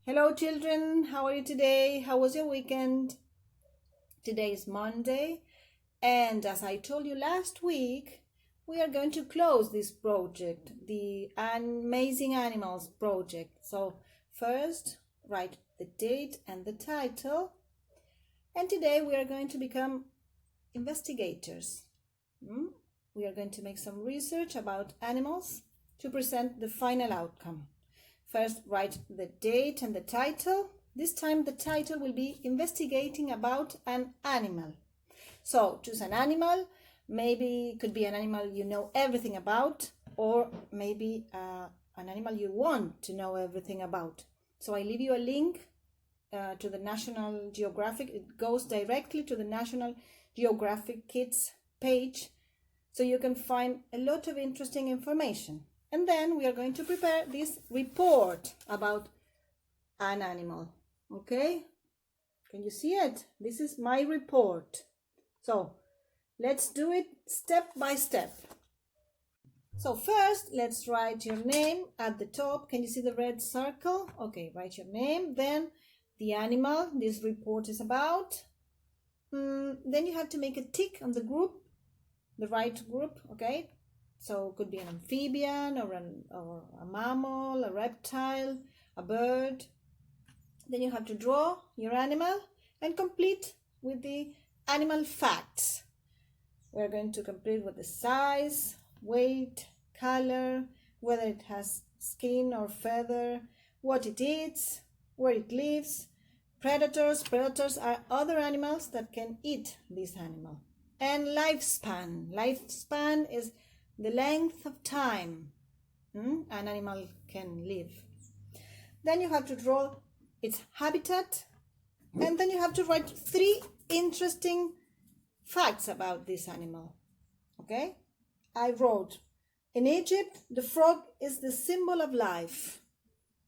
Hello, children. How are you today? How was your weekend? Today is Monday, and as I told you last week, we are going to close this project, the Amazing Animals project. So, first, write the date and the title, and today we are going to become investigators. We are going to make some research about animals to present the final outcome. First, write the date and the title. This time the title will be investigating about an animal. So choose an animal. Maybe it could be an animal you know everything about, or maybe an animal you want to know everything about. So I leave you a link to the National Geographic. It goes directly to the National Geographic Kids page, so you can find a lot of interesting information. And then we are going to prepare this report about an animal. Okay? Can you see it? This is my report. So let's do it step by step. So first, let's write your name at the top. Can you see the red circle? Okay, write your name. Then the animal this report is about. Then you have to make a tick on the group, the right group, okay? So it could be an amphibian or a mammal, a reptile, a bird. Then you have to draw your animal and complete with the animal facts. We're going to complete with the size, weight, color, whether it has skin or feather, what it eats, where it lives, predators. Predators are other animals that can eat this animal. And lifespan. Lifespan is the length of time an animal can live. Then you have to draw its habitat, and then you have to write 3 interesting facts about this animal. Okay? I wrote, in Egypt, the frog is the symbol of life.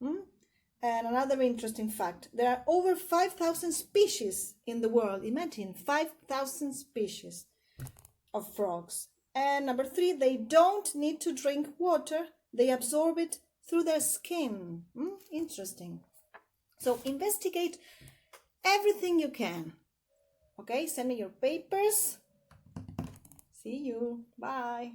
And another interesting fact, there are over 5,000 species in the world. Imagine 5,000 species of frogs. And number 3, they don't need to drink water. They absorb it through their skin. Interesting. So investigate everything you can. Okay, send me your papers. See you. Bye.